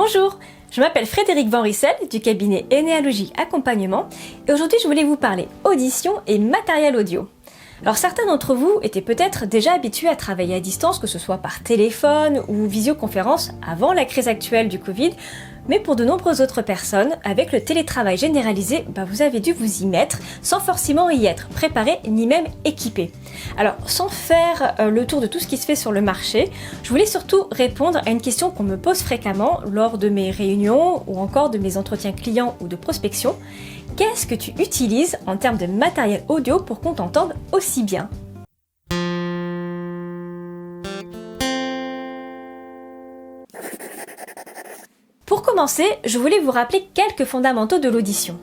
Bonjour, je m'appelle Frédéric Van Rissel du cabinet Énéalogie Accompagnement et aujourd'hui je voulais vous parler audition et matériel audio. Alors certains d'entre vous étaient peut-être déjà habitués à travailler à distance, que ce soit par téléphone ou visioconférence avant la crise actuelle du Covid, mais pour de nombreuses autres personnes, avec le télétravail généralisé, vous avez dû vous y mettre sans forcément y être préparé ni même équipé. Alors sans faire le tour de tout ce qui se fait sur le marché, je voulais surtout répondre à une question qu'on me pose fréquemment lors de mes réunions ou encore de mes entretiens clients ou de prospection. Qu'est-ce que tu utilises en termes de matériel audio pour qu'on t'entende aussi bien ? Pour commencer, je voulais vous rappeler quelques fondamentaux de l'audition.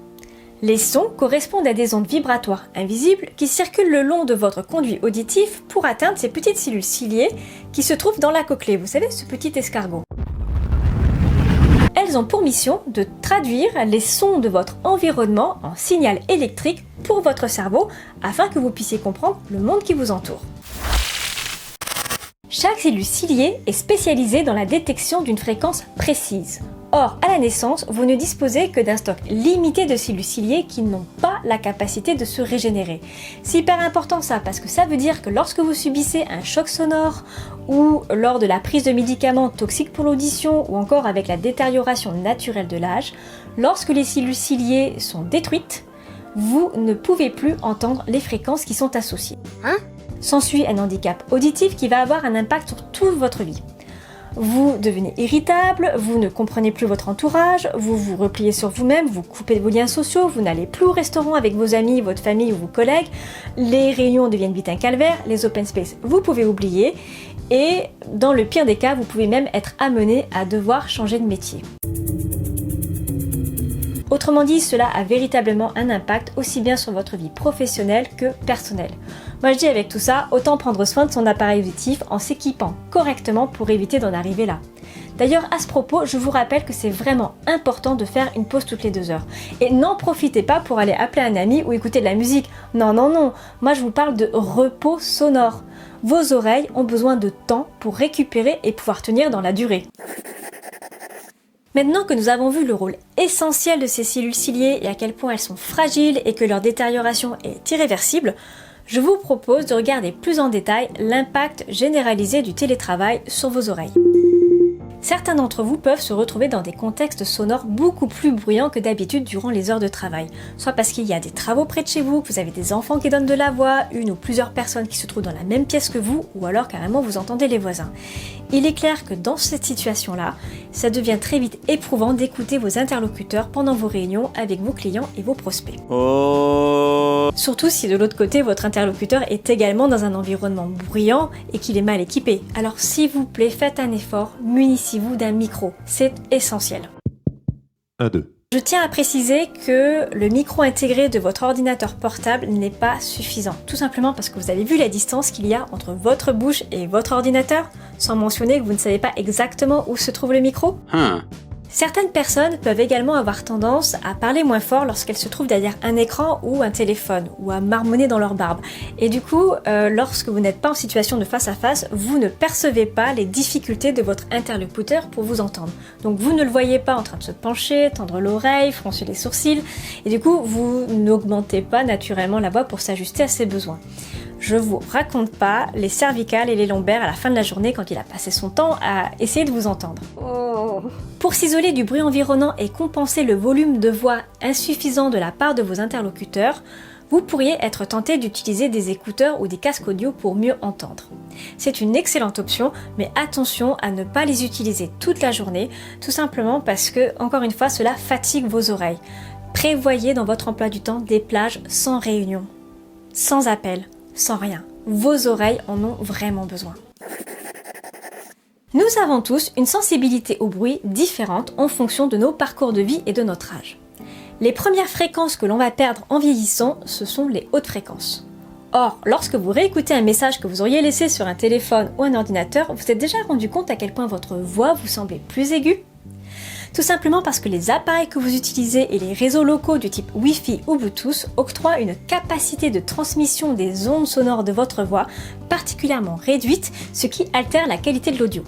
Les sons correspondent à des ondes vibratoires invisibles qui circulent le long de votre conduit auditif pour atteindre ces petites cellules ciliées qui se trouvent dans la cochlée, vous savez, ce petit escargot. Elles ont pour mission de traduire les sons de votre environnement en signal électrique pour votre cerveau afin que vous puissiez comprendre le monde qui vous entoure. Chaque cellule ciliée est spécialisée dans la détection d'une fréquence précise. Or, à la naissance, vous ne disposez que d'un stock limité de cellules ciliées qui n'ont pas la capacité de se régénérer. C'est hyper important ça, parce que ça veut dire que lorsque vous subissez un choc sonore ou lors de la prise de médicaments toxiques pour l'audition ou encore avec la détérioration naturelle de l'âge, lorsque les cellules ciliées sont détruites, vous ne pouvez plus entendre les fréquences qui sont associées. S'ensuit un handicap auditif qui va avoir un impact sur toute votre vie. Vous devenez irritable, vous ne comprenez plus votre entourage, vous vous repliez sur vous-même, vous coupez vos liens sociaux, vous n'allez plus au restaurant avec vos amis, votre famille ou vos collègues, les réunions deviennent vite un calvaire, les open space vous pouvez oublier et dans le pire des cas, vous pouvez même être amené à devoir changer de métier. Autrement dit, cela a véritablement un impact aussi bien sur votre vie professionnelle que personnelle. Moi je dis avec tout ça, autant prendre soin de son appareil auditif en s'équipant correctement pour éviter d'en arriver là. D'ailleurs à ce propos, je vous rappelle que c'est vraiment important de faire une pause toutes les 2 heures. Et n'en profitez pas pour aller appeler un ami ou écouter de la musique. Non, moi je vous parle de repos sonore. Vos oreilles ont besoin de temps pour récupérer et pouvoir tenir dans la durée. Maintenant que nous avons vu le rôle essentiel de ces cellules ciliées et à quel point elles sont fragiles et que leur détérioration est irréversible, je vous propose de regarder plus en détail l'impact généralisé du télétravail sur vos oreilles. Certains d'entre vous peuvent se retrouver dans des contextes sonores beaucoup plus bruyants que d'habitude durant les heures de travail, soit parce qu'il y a des travaux près de chez vous, que vous avez des enfants qui donnent de la voix, une ou plusieurs personnes qui se trouvent dans la même pièce que vous, ou alors carrément vous entendez les voisins. Il est clair que dans cette situation-là, ça devient très vite éprouvant d'écouter vos interlocuteurs pendant vos réunions avec vos clients et vos prospects. Surtout si de l'autre côté, votre interlocuteur est également dans un environnement bruyant et qu'il est mal équipé. Alors s'il vous plaît, faites un effort, munissez-vous d'un micro, c'est essentiel. 1, 2. Je tiens à préciser que le micro intégré de votre ordinateur portable n'est pas suffisant, tout simplement parce que vous avez vu la distance qu'il y a entre votre bouche et votre ordinateur, sans mentionner que vous ne savez pas exactement où se trouve le micro. Certaines personnes peuvent également avoir tendance à parler moins fort lorsqu'elles se trouvent derrière un écran ou un téléphone, ou à marmonner dans leur barbe. Et du coup, lorsque vous n'êtes pas en situation de face à face, vous ne percevez pas les difficultés de votre interlocuteur pour vous entendre. Donc vous ne le voyez pas en train de se pencher, tendre l'oreille, froncer les sourcils, et du coup, vous n'augmentez pas naturellement la voix pour s'ajuster à ses besoins. Je vous raconte pas les cervicales et les lombaires à la fin de la journée quand il a passé son temps à essayer de vous entendre. Pour s'isoler du bruit environnant et compenser le volume de voix insuffisant de la part de vos interlocuteurs, vous pourriez être tenté d'utiliser des écouteurs ou des casques audio pour mieux entendre. C'est une excellente option, mais attention à ne pas les utiliser toute la journée, tout simplement parce que, encore une fois, cela fatigue vos oreilles. Prévoyez dans votre emploi du temps des plages sans réunion, sans appel, sans rien. Vos oreilles en ont vraiment besoin. Nous avons tous une sensibilité au bruit différente en fonction de nos parcours de vie et de notre âge. Les premières fréquences que l'on va perdre en vieillissant, ce sont les hautes fréquences. Or, lorsque vous réécoutez un message que vous auriez laissé sur un téléphone ou un ordinateur, vous êtes déjà rendu compte à quel point votre voix vous semblait plus aiguë ? Tout simplement parce que les appareils que vous utilisez et les réseaux locaux du type Wi-Fi ou Bluetooth octroient une capacité de transmission des ondes sonores de votre voix particulièrement réduite, ce qui altère la qualité de l'audio.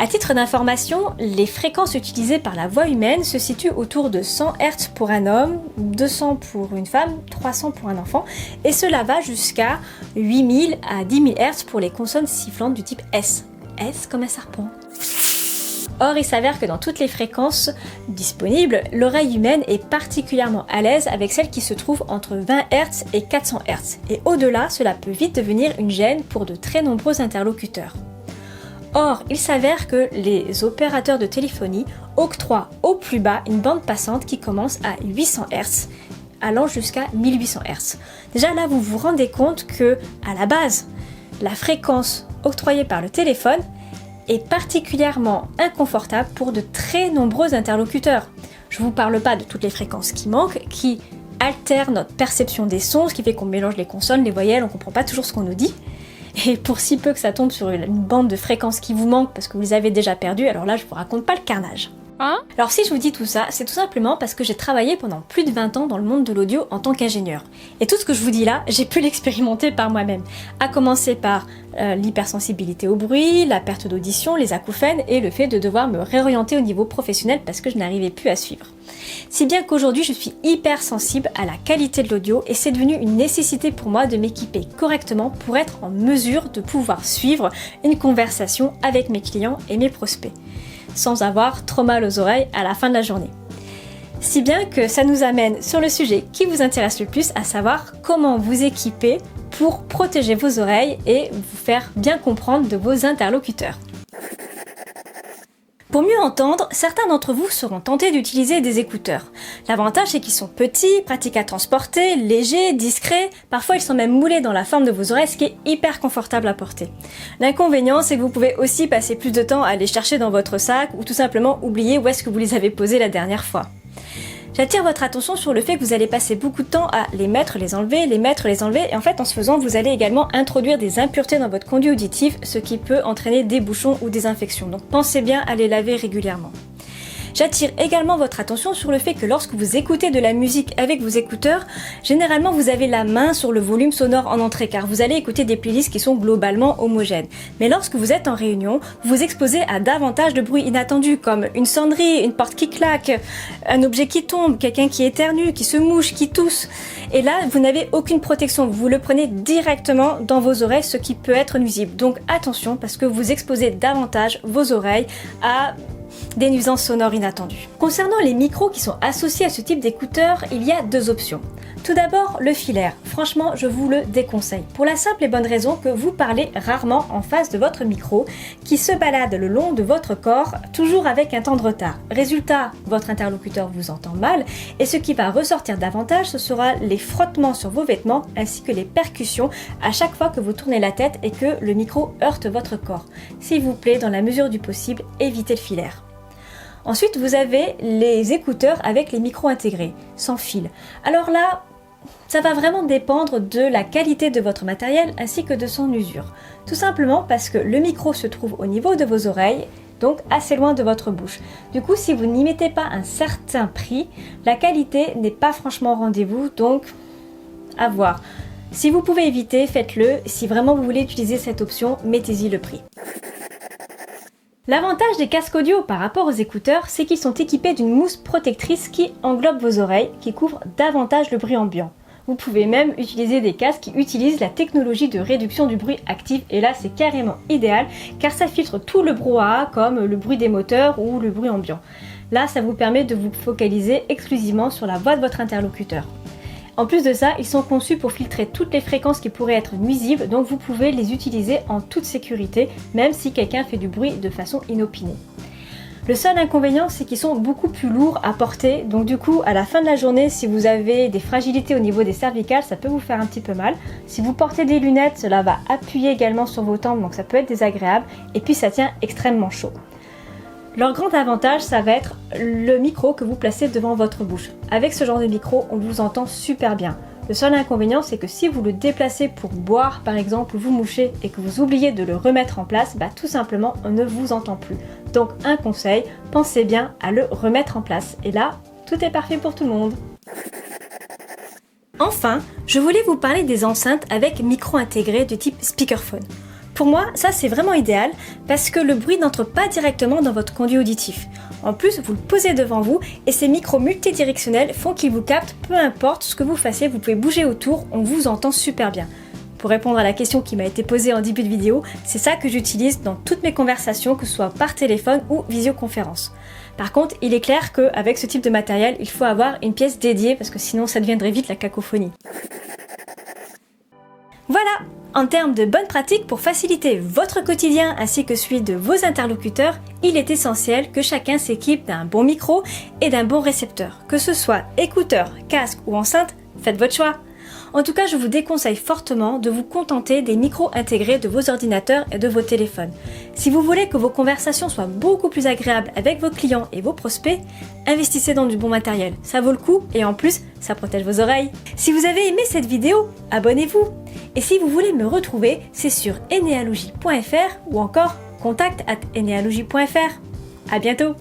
À titre d'information, les fréquences utilisées par la voix humaine se situent autour de 100 Hz pour un homme, 200 pour une femme, 300 pour un enfant, et cela va jusqu'à 8000 à 10 000 Hz pour les consonnes sifflantes du type S. S comme un serpent. Or, il s'avère que dans toutes les fréquences disponibles, l'oreille humaine est particulièrement à l'aise avec celle qui se trouve entre 20 Hz et 400 Hz. Et au-delà, cela peut vite devenir une gêne pour de très nombreux interlocuteurs. Or, il s'avère que les opérateurs de téléphonie octroient au plus bas une bande passante qui commence à 800 Hz, allant jusqu'à 1800 Hz. Déjà là, vous vous rendez compte que, à la base, la fréquence octroyée par le téléphone est particulièrement inconfortable pour de très nombreux interlocuteurs. Je ne vous parle pas de toutes les fréquences qui manquent, qui altèrent notre perception des sons, ce qui fait qu'on mélange les consonnes, les voyelles, on ne comprend pas toujours ce qu'on nous dit. Et pour si peu que ça tombe sur une bande de fréquences qui vous manque parce que vous les avez déjà perdues, alors là je vous raconte pas le carnage. Alors si je vous dis tout ça, c'est tout simplement parce que j'ai travaillé pendant plus de 20 ans dans le monde de l'audio en tant qu'ingénieur. Et tout ce que je vous dis là, j'ai pu l'expérimenter par moi-même. À commencer par l'hypersensibilité au bruit, la perte d'audition, les acouphènes et le fait de devoir me réorienter au niveau professionnel parce que je n'arrivais plus à suivre. Si bien qu'aujourd'hui je suis hyper sensible à la qualité de l'audio et c'est devenu une nécessité pour moi de m'équiper correctement pour être en mesure de pouvoir suivre une conversation avec mes clients et mes prospects, sans avoir trop mal aux oreilles à la fin de la journée. Si bien que ça nous amène sur le sujet qui vous intéresse le plus, à savoir comment vous équiper pour protéger vos oreilles et vous faire bien comprendre de vos interlocuteurs. Pour mieux entendre, certains d'entre vous seront tentés d'utiliser des écouteurs. L'avantage c'est qu'ils sont petits, pratiques à transporter, légers, discrets, parfois ils sont même moulés dans la forme de vos oreilles, ce qui est hyper confortable à porter. L'inconvénient c'est que vous pouvez aussi passer plus de temps à les chercher dans votre sac ou tout simplement oublier où est-ce que vous les avez posés la dernière fois. J'attire votre attention sur le fait que vous allez passer beaucoup de temps à les mettre, les enlever, et en fait en ce faisant vous allez également introduire des impuretés dans votre conduit auditif, ce qui peut entraîner des bouchons ou des infections, donc pensez bien à les laver régulièrement. J'attire également votre attention sur le fait que lorsque vous écoutez de la musique avec vos écouteurs, généralement vous avez la main sur le volume sonore en entrée car vous allez écouter des playlists qui sont globalement homogènes. Mais lorsque vous êtes en réunion, vous vous exposez à davantage de bruits inattendus comme une sonnerie, une porte qui claque, un objet qui tombe, quelqu'un qui éternue, qui se mouche, qui tousse. Et là, vous n'avez aucune protection, vous le prenez directement dans vos oreilles, ce qui peut être nuisible. Donc attention parce que vous exposez davantage vos oreilles à des nuisances sonores inattendues. Concernant les micros qui sont associés à ce type d'écouteurs, il y a deux options. Tout d'abord, le filaire. Franchement, je vous le déconseille. Pour la simple et bonne raison que vous parlez rarement en face de votre micro, qui se balade le long de votre corps, toujours avec un temps de retard. Résultat, votre interlocuteur vous entend mal, et ce qui va ressortir davantage, ce sera les frottements sur vos vêtements, ainsi que les percussions à chaque fois que vous tournez la tête et que le micro heurte votre corps. S'il vous plaît, dans la mesure du possible, évitez le filaire. Ensuite, vous avez les écouteurs avec les micros intégrés, sans fil. Alors là, ça va vraiment dépendre de la qualité de votre matériel ainsi que de son usure. Tout simplement parce que le micro se trouve au niveau de vos oreilles, donc assez loin de votre bouche. Du coup, si vous n'y mettez pas un certain prix, la qualité n'est pas franchement au rendez-vous, donc à voir. Si vous pouvez éviter, faites-le. Si vraiment vous voulez utiliser cette option, mettez-y le prix. L'avantage des casques audio par rapport aux écouteurs, c'est qu'ils sont équipés d'une mousse protectrice qui englobe vos oreilles, qui couvre davantage le bruit ambiant. Vous pouvez même utiliser des casques qui utilisent la technologie de réduction du bruit active et là c'est carrément idéal car ça filtre tout le brouhaha comme le bruit des moteurs ou le bruit ambiant. Là ça vous permet de vous focaliser exclusivement sur la voix de votre interlocuteur. En plus de ça, ils sont conçus pour filtrer toutes les fréquences qui pourraient être nuisibles, donc vous pouvez les utiliser en toute sécurité, même si quelqu'un fait du bruit de façon inopinée. Le seul inconvénient, c'est qu'ils sont beaucoup plus lourds à porter, donc du coup, à la fin de la journée, si vous avez des fragilités au niveau des cervicales, ça peut vous faire un petit peu mal. Si vous portez des lunettes, cela va appuyer également sur vos tempes, donc ça peut être désagréable, et puis ça tient extrêmement chaud. Leur grand avantage, ça va être le micro que vous placez devant votre bouche. Avec ce genre de micro, on vous entend super bien. Le seul inconvénient, c'est que si vous le déplacez pour boire, par exemple, ou vous moucher, et que vous oubliez de le remettre en place, tout simplement, on ne vous entend plus. Donc, un conseil, pensez bien à le remettre en place. Et là, tout est parfait pour tout le monde. Enfin, je voulais vous parler des enceintes avec micro intégré du type speakerphone. Pour moi, ça c'est vraiment idéal parce que le bruit n'entre pas directement dans votre conduit auditif. En plus, vous le posez devant vous et ces micros multidirectionnels font qu'ils vous captent peu importe ce que vous fassiez, vous pouvez bouger autour, on vous entend super bien. Pour répondre à la question qui m'a été posée en début de vidéo, c'est ça que j'utilise dans toutes mes conversations, que ce soit par téléphone ou visioconférence. Par contre, il est clair qu'avec ce type de matériel, il faut avoir une pièce dédiée parce que sinon ça deviendrait vite la cacophonie. Voilà! En termes de bonnes pratiques pour faciliter votre quotidien ainsi que celui de vos interlocuteurs, il est essentiel que chacun s'équipe d'un bon micro et d'un bon récepteur. Que ce soit écouteurs, casque ou enceinte, faites votre choix. En tout cas, je vous déconseille fortement de vous contenter des micros intégrés de vos ordinateurs et de vos téléphones. Si vous voulez que vos conversations soient beaucoup plus agréables avec vos clients et vos prospects, investissez dans du bon matériel. Ça vaut le coup et en plus, ça protège vos oreilles. Si vous avez aimé cette vidéo, abonnez-vous. Et si vous voulez me retrouver, c'est sur enealogy.fr ou encore contact@enealogy.fr. À bientôt!